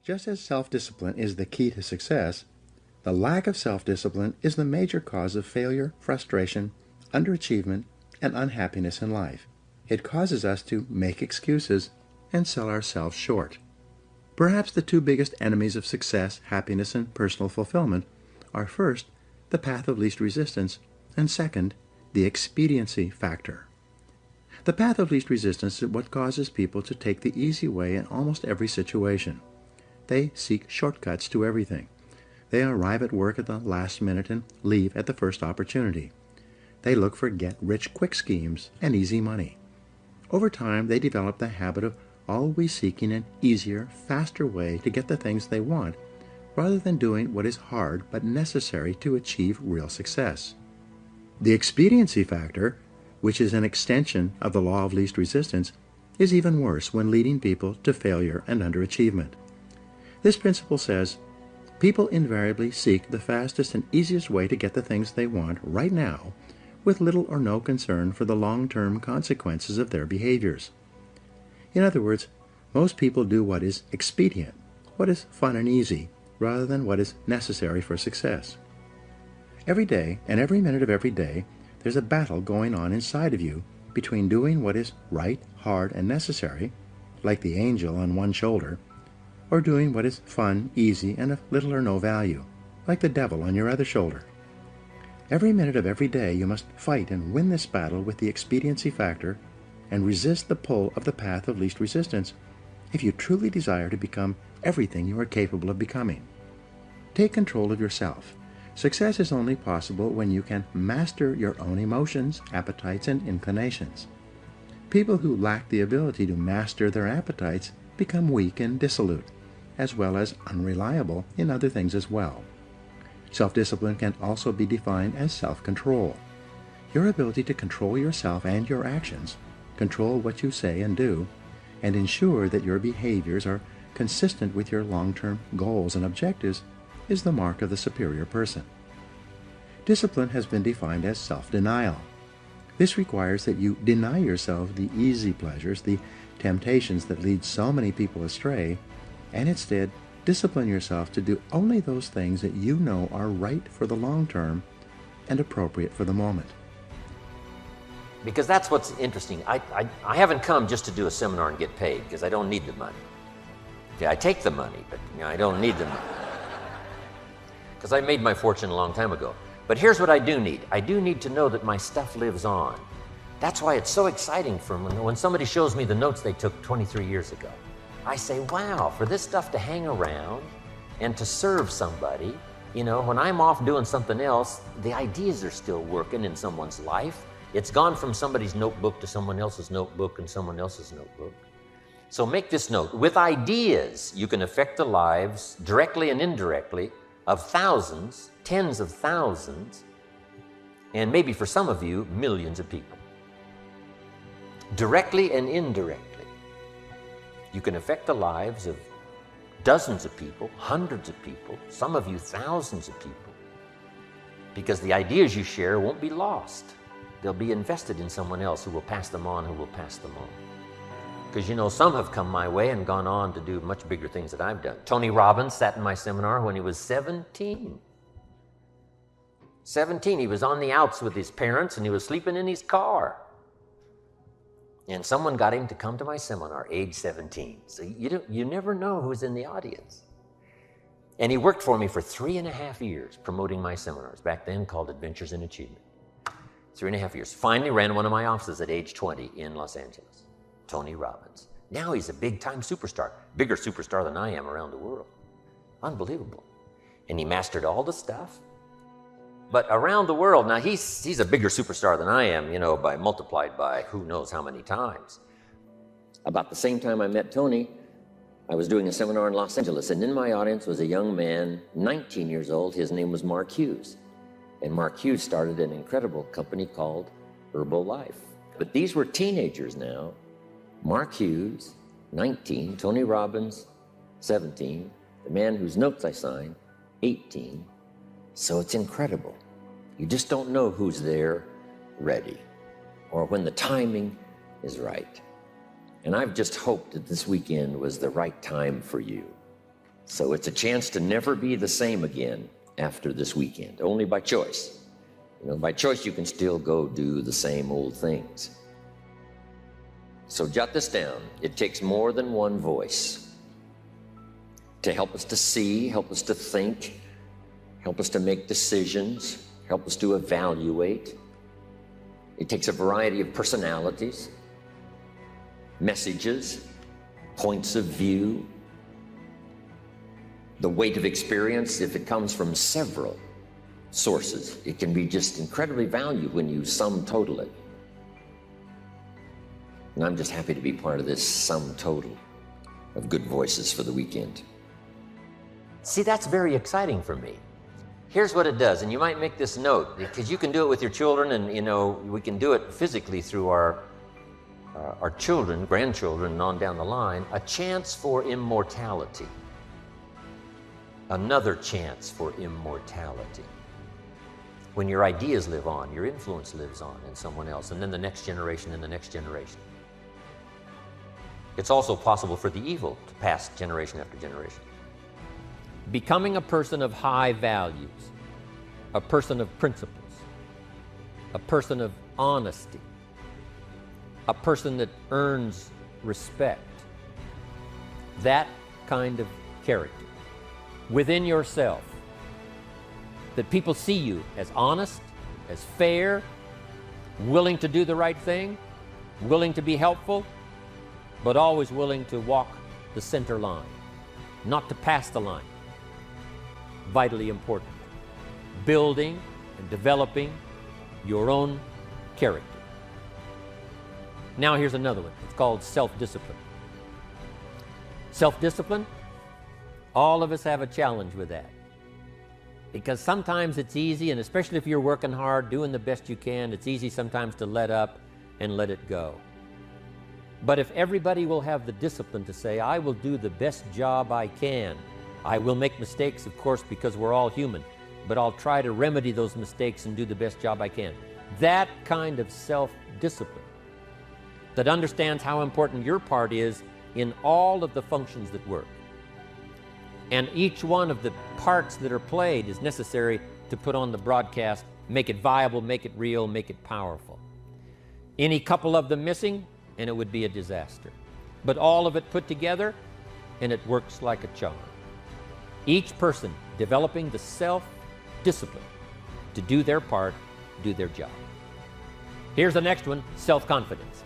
Just as self-discipline is the key to success, the lack of self-discipline is the major cause of failure, frustration, underachievement, and unhappiness in life. It causes us to make excuses and sell ourselves short. Perhaps the two biggest enemies of success, happiness, and personal fulfillment are first, the path of least resistance, and second, the expediency factor. The path of least resistance is what causes people to take the easy way in almost every situation. They seek shortcuts to everything. They arrive at work at the last minute and leave at the first opportunity. They look for get-rich-quick schemes and easy money. Over time, they develop the habit of always seeking an easier, faster way to get the things they want, rather than doing what is hard but necessary to achieve real success. The expediency factor, which is an extension of the law of least resistance, is even worse when leading people to failure and underachievement. This principle says, people invariably seek the fastest and easiest way to get the things they want right now, with little or no concern for the long-term consequences of their behaviors. In other words, most people do what is expedient, what is fun and easy, rather than what is necessary for success. Every day, and every minute of every day, there's a battle going on inside of you between doing what is right, hard, and necessary, like the angel on one shoulder, or doing what is fun, easy, and of little or no value, like the devil on your other shoulder. Every minute of every day you must fight and win this battle with the expediency factor and resist the pull of the path of least resistance if you truly desire to become everything you are capable of becoming. Take control of yourself. Success is only possible when you can master your own emotions, appetites, and inclinations. People who lack the ability to master their appetites become weak and dissolute, as well as unreliable in other things as well. Self-discipline can also be defined as self-control. Your ability to control yourself and your actions, control what you say and do, and ensure that your behaviors are consistent with your long-term goals and objectives is the mark of the superior person. Discipline has been defined as self-denial. This requires that you deny yourself the easy pleasures, the temptations that lead so many people astray, and instead discipline yourself to do only those things that you know are right for the long term and appropriate for the moment. Because that's what's interesting. I haven't come just to do a seminar and get paid, because I don't need the money. Okay, I take the money, but I don't need the money. Because I made my fortune a long time ago. But here's what I do need. I do need to know that my stuff lives on. That's why it's so exciting for when somebody shows me the notes they took 23 years ago. I say, wow, for this stuff to hang around and to serve somebody, when I'm off doing something else, the ideas are still working in someone's life. It's gone from somebody's notebook to someone else's notebook and someone else's notebook. So make this note. With ideas, you can affect the lives, directly and indirectly, of thousands, tens of thousands, and maybe for some of you, millions of people. Directly and indirectly. You can affect the lives of dozens of people, hundreds of people, some of you thousands of people, because the ideas you share won't be lost. They'll be invested in someone else who will pass them on, who will pass them on. Because some have come my way and gone on to do much bigger things that I've done. Tony Robbins sat in my seminar when he was 17. 17, he was on the Alps with his parents and he was sleeping in his car. And someone got him to come to my seminar, age 17. So you never know who's in the audience. And he worked for me for 3.5 years promoting my seminars, back then called Adventures in Achievement. 3.5 years. Finally ran one of my offices at age 20 in Los Angeles. Tony Robbins. Now he's a big-time superstar, bigger superstar than I am around the world. Unbelievable. And he mastered all the stuff. But around the world, now he's a bigger superstar than I am, by multiplied by who knows how many times. About the same time I met Tony, I was doing a seminar in Los Angeles, and in my audience was a young man, 19 years old. His name was Mark Hughes. And Mark Hughes started an incredible company called Herbalife. But these were teenagers now. Mark Hughes, 19, Tony Robbins, 17, the man whose notes I signed, 18. So it's incredible. You just don't know who's there ready or when the timing is right. And I've just hoped that this weekend was the right time for you. So it's a chance to never be the same again after this weekend, only by choice. You know, by choice, you can still go do the same old things. So jot this down. It takes more than one voice to help us to see, help us to think, help us to make decisions, help us to evaluate. It takes a variety of personalities, messages, points of view, the weight of experience. If it comes from several sources, it can be just incredibly valuable when you sum total it. And I'm just happy to be part of this sum total of good voices for the weekend. See, that's very exciting for me. Here's what it does, and you might make this note, because you can do it with your children, and you know, we can do it physically through our children, grandchildren, and on down the line. A chance for immortality. Another chance for immortality. When your ideas live on, your influence lives on in someone else, and then the next generation and the next generation. It's also possible for the evil to pass generation after generation. Becoming a person of high values, a person of principles, a person of honesty, a person that earns respect. That kind of character within yourself, that people see you as honest, as fair, willing to do the right thing, willing to be helpful, but always willing to walk the center line, not to pass the line. Vitally important. Building and developing your own character. Now here's another one. It's called self-discipline. Self-discipline, all of us have a challenge with that. Because sometimes it's easy, and especially if you're working hard, doing the best you can, it's easy sometimes to let up and let it go. But if everybody will have the discipline to say, I will do the best job I can. I will make mistakes, of course, because we're all human, but I'll try to remedy those mistakes and do the best job I can. That kind of self-discipline that understands how important your part is in all of the functions that work. And each one of the parts that are played is necessary to put on the broadcast, make it viable, make it real, make it powerful. Any couple of them missing, and it would be a disaster. But all of it put together, and it works like a charm. Each person developing the self-discipline to do their part, do their job. Here's the next one, self-confidence.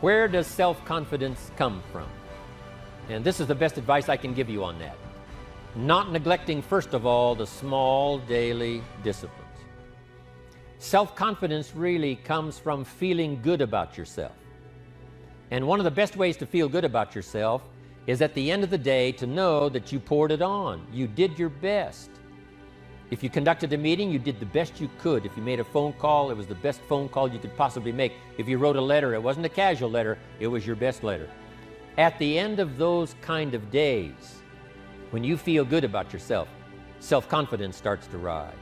Where does self-confidence come from? And this is the best advice I can give you on that. Not neglecting, first of all, the small daily disciplines. Self-confidence really comes from feeling good about yourself. And one of the best ways to feel good about yourself is at the end of the day to know that you poured it on. You did your best. If you conducted a meeting, you did the best you could. If you made a phone call, it was the best phone call you could possibly make. If you wrote a letter, it wasn't a casual letter, it was your best letter. At the end of those kind of days, when you feel good about yourself, self-confidence starts to rise.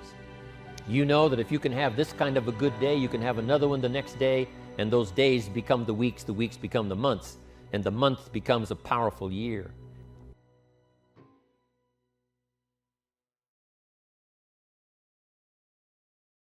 You know that if you can have this kind of a good day, you can have another one the next day, and those days become the weeks become the months, and the month becomes a powerful year.